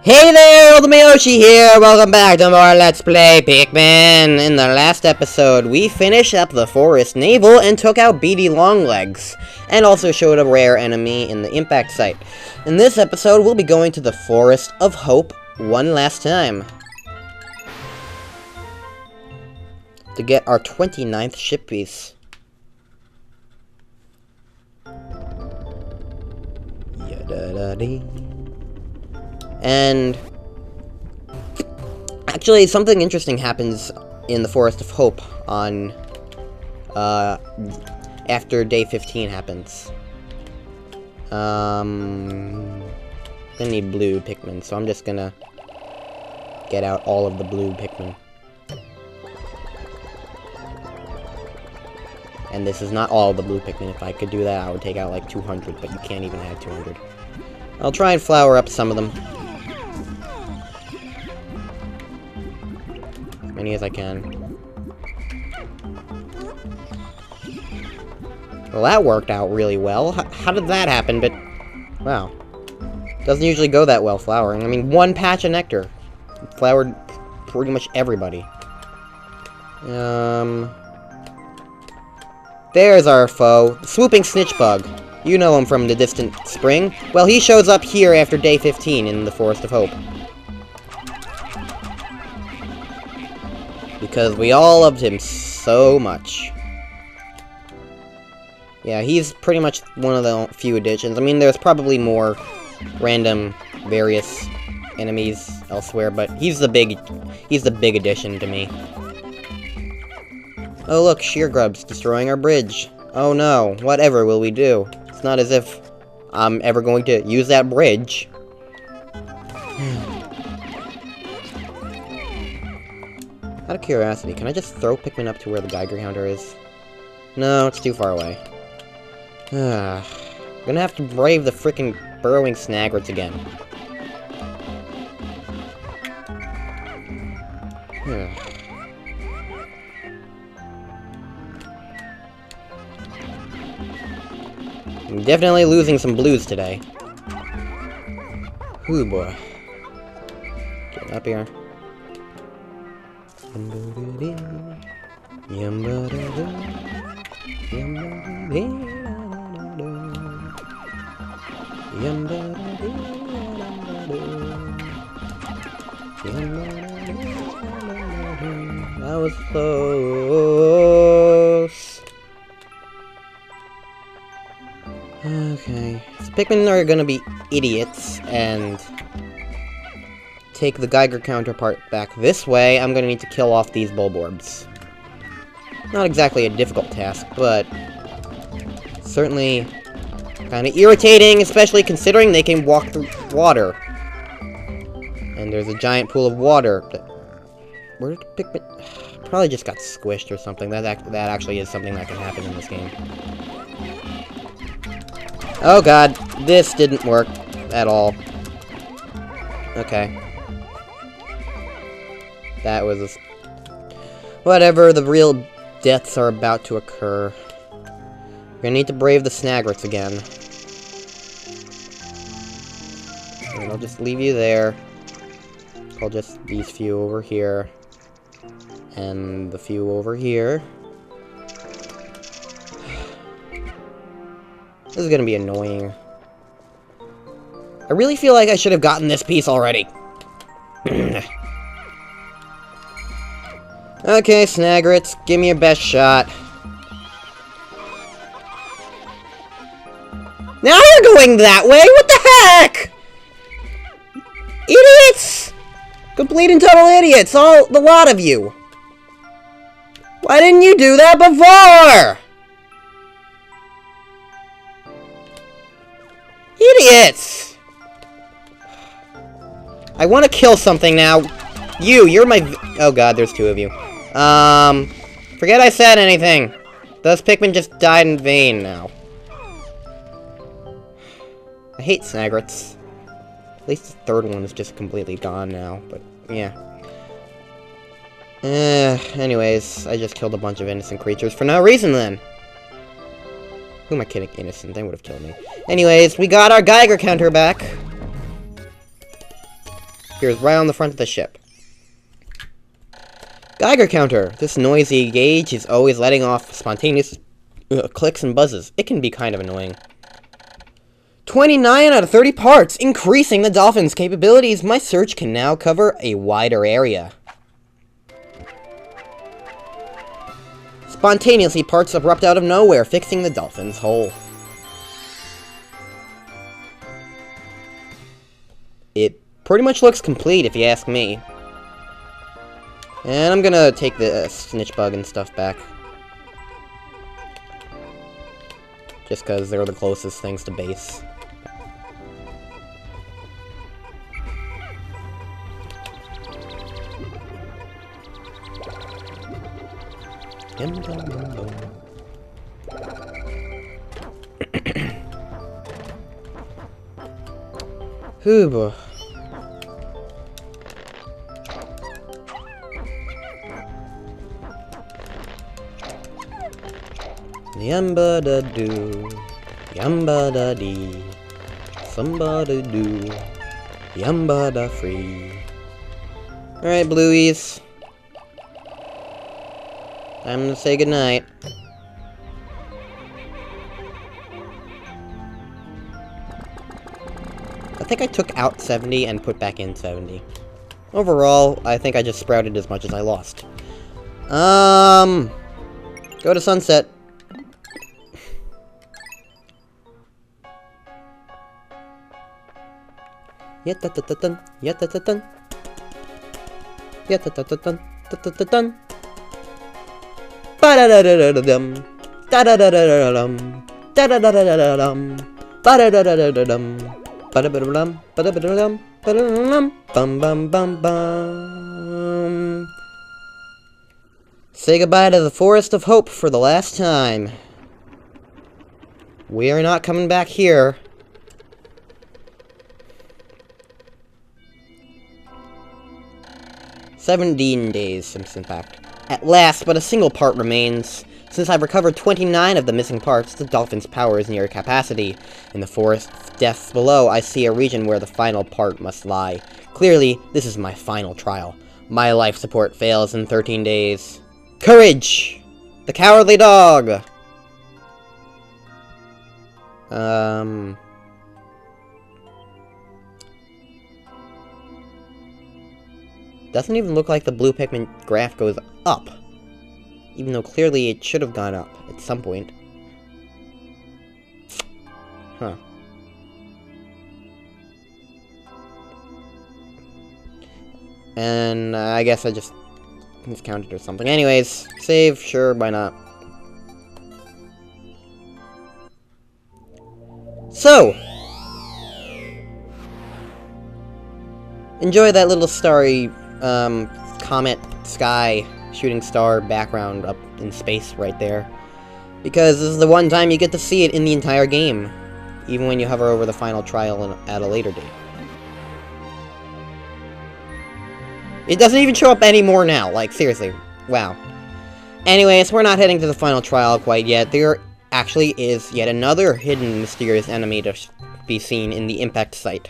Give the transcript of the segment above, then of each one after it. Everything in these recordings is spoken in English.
Hey there, Old Miyoshi here! Welcome back to more Let's Play Pikmin! In the last episode, we finished up the forest navel and took out Beady Longlegs, and also showed a rare enemy in the impact site. In this episode, we'll be going to the Forest of Hope one last time. To get our 29th ship piece. Yada-da-dee. And actually, something interesting happens in the Forest of Hope on after day 15 happens. Gonna need blue Pikmin, so I'm just gonna get out all of the blue Pikmin. And this is not all the blue Pikmin. If I could do that, I would take out like 200, but you can't even have 200. I'll try and flower up some of them. As many as I can. Well, that worked out really well. How did that happen? But, wow. Doesn't usually go that well, flowering. I mean, one patch of nectar. Flowered pretty much everybody. There's our foe, the swooping snitch bug. You know him from the distant spring. Well, he shows up here after day 15 in the Forest of Hope. Because we all loved him so much. Yeah, he's pretty much one of the few additions. I mean, there's probably more random, various enemies elsewhere, but he's the big addition to me. Oh look, sheer grubs destroying our bridge. Oh no, whatever will we do? It's not as if I'm ever going to use that bridge. Out of curiosity, can I just throw Pikmin up to where the Geiger counter is? No, it's too far away. I'm gonna have to brave the frickin' burrowing snaggarts again. I'm definitely losing some blues today. Ooh boy. Getting up here. That was close. Okay. So Pikmin are gonna be idiots and take the Geiger counterpart back this way. I'm gonna need to kill off these Bulborbs. Not exactly a difficult task, but certainly kind of irritating, especially considering they can walk through water. And there's a giant pool of water. Where did Pikmin... Probably just got squished or something. That actually is something that can happen in this game. Oh god, this didn't work at all. Okay. That was a... Whatever, the real deaths are about to occur. We're gonna need to brave the snaggarts again. And I'll just leave you there. I'll just these few over here. And the few over here. This is gonna be annoying. I really feel like I should have gotten this piece already. Okay, snaggarts, give me your best shot. Now you're going that way? What the heck? Idiots! Complete and total idiots, the lot of you. Why didn't you do that before? Idiots! I want to kill something now. You're my... Oh god, there's two of you. Forget I said anything. Those Pikmin just died in vain now. I hate snaggarts. At least the third one is just completely gone now, but yeah. Anyways, I just killed a bunch of innocent creatures for no reason then. Who am I kidding? Innocent, they would have killed me. Anyways, we got our Geiger counter back. appears right on the front of the ship. Geiger counter. This noisy gauge is always letting off spontaneous clicks and buzzes. It can be kind of annoying. 29 out of 30 parts, increasing the dolphin's capabilities. My search can now cover a wider area. Spontaneously, parts erupt out of nowhere, fixing the dolphin's hull. It pretty much looks complete, if you ask me. And I'm gonna take the snitch bug and stuff back. Just because they're the closest things to base. Hooba. Yamba da do, yamba da dee, somebody do, yamba da free. Alright, blueies. Time to say goodnight. I think I took out 70 and put back in 70. Overall, I think I just sprouted as much as I lost. Go to sunset. Yat-ta-ta-ta-dun, yat-ta-ta-dun. Yat-ta-ta-ta-dun, ta-ta-ta-dun. Ba-da-da-da-da-dum. Da-da-da-da-da-dum. Da-da-da-da-da-dum. Ba-da-da-da-da-dum. Ba-da-ba-da-dum. Ba-da-ba-da-dum. Ba-da-da-dum. Bum bum bum bum. Say goodbye to the Forest of Hope for the last time. We are not coming back here. "17 days since impact. At last, but a single part remains. Since I've recovered 29 of the missing parts, the dolphin's power is near capacity. In the forest depths below, I see a region where the final part must lie. Clearly, this is my final trial. My life support fails in 13 days. Courage! The cowardly dog! Doesn't even look like the blue Pikmin graph goes up. Even though clearly it should have gone up at some point. Huh. And I guess I just miscounted or something. Anyways, save, sure, why not? So! Enjoy that little starry comet, sky, shooting star background up in space right there. Because this is the one time you get to see it in the entire game. Even when you hover over the final trial at a later date. It doesn't even show up anymore now, like, seriously. Wow. Anyways, we're not heading to the final trial quite yet. There actually is yet another hidden mysterious enemy to be seen in the impact site.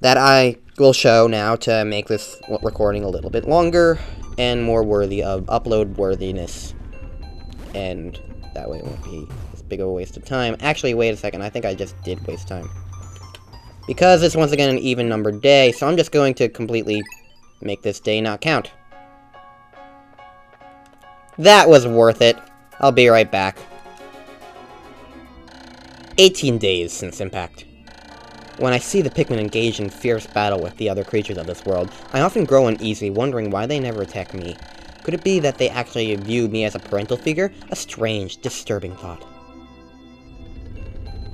That I will show now to make this recording a little bit longer and more worthy of upload worthiness. And that way it won't be as big of a waste of time. Actually, wait a second, I think I just did waste time. Because it's once again an even numbered day, so I'm just going to completely make this day not count. That was worth it. I'll be right back. 18 days since impact. When I see the Pikmin engaged in fierce battle with the other creatures of this world, I often grow uneasy, wondering why they never attack me. Could it be that they actually view me as a parental figure? A strange, disturbing thought.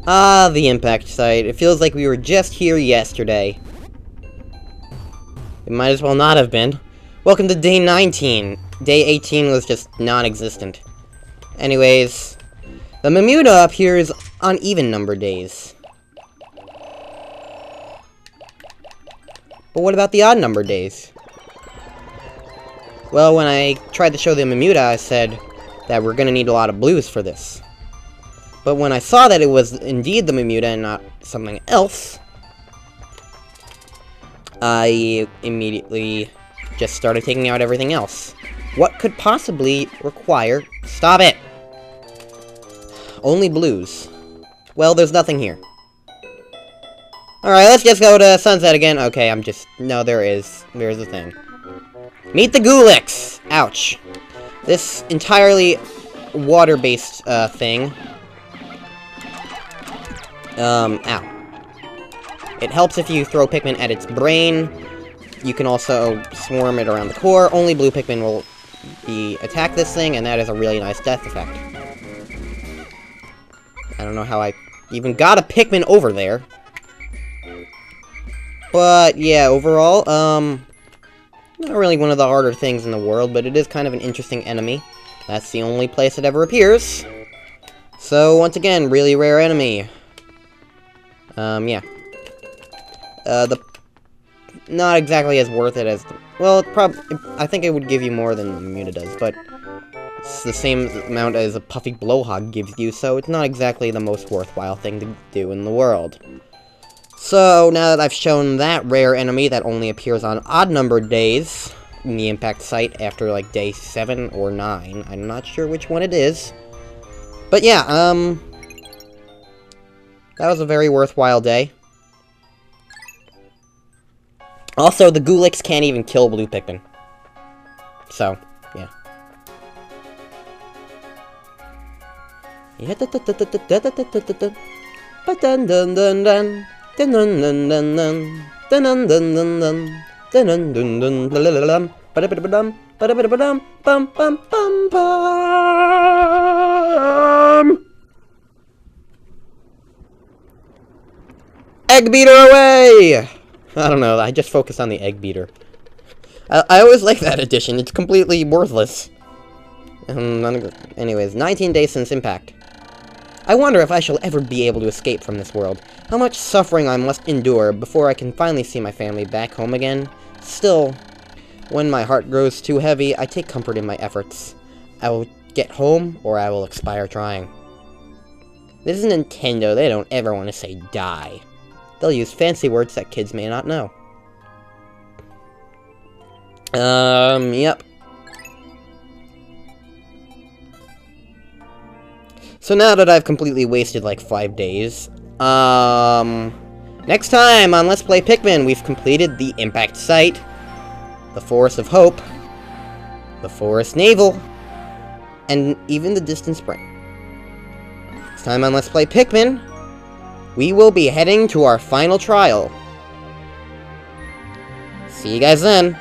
Ah, the impact site. It feels like we were just here yesterday. It might as well not have been. Welcome to day 19. Day 18 was just non-existent. Anyways, the Mamuta appears on even-numbered days. But what about the odd-numbered days? Well, when I tried to show the Mamuta, I said that we're gonna need a lot of blues for this. But when I saw that it was indeed the Mamuta and not something else, I immediately just started taking out everything else. What could possibly require... Stop it! Only blues. Well, there's nothing here. Alright, let's just go to sunset again. Okay, I'm just... No, there is. There's a thing. Meet the Gulix! Ouch. This entirely water-based, thing. Ow. It helps if you throw Pikmin at its brain. You can also swarm it around the core. Only blue Pikmin will attack this thing, and that is a really nice death effect. I don't know how I even got a Pikmin over there. But, yeah, overall, not really one of the harder things in the world, but it is kind of an interesting enemy. That's the only place it ever appears. So, once again, really rare enemy. Yeah. Not exactly as worth it as... Well, I think it would give you more than the Muna does, but... It's the same amount as a Puffy Blowhog gives you, so it's not exactly the most worthwhile thing to do in the world. So, now that I've shown that rare enemy that only appears on odd-numbered days in the impact site after, like, day 7 or 9, I'm not sure which one it is. But yeah, that was a very worthwhile day. Also, the Gulix can't even kill blue Pikmin. So, yeah. Egg beater away! I don't know, I just focused on the egg beater. I always like that addition, it's completely worthless. Anyways, 19 days since impact. I wonder if I shall ever be able to escape from this world. How much suffering I must endure before I can finally see my family back home again. Still, when my heart grows too heavy, I take comfort in my efforts. I will get home, or I will expire trying. This is Nintendo, they don't ever want to say die. They'll use fancy words that kids may not know. Yep. So now that I've completely wasted like 5 days, next time on Let's Play Pikmin, we've completed the Impact Site, the Forest of Hope, the Forest Navel, and even the Distant Spring. Next time on Let's Play Pikmin, we will be heading to our final trial. See you guys then.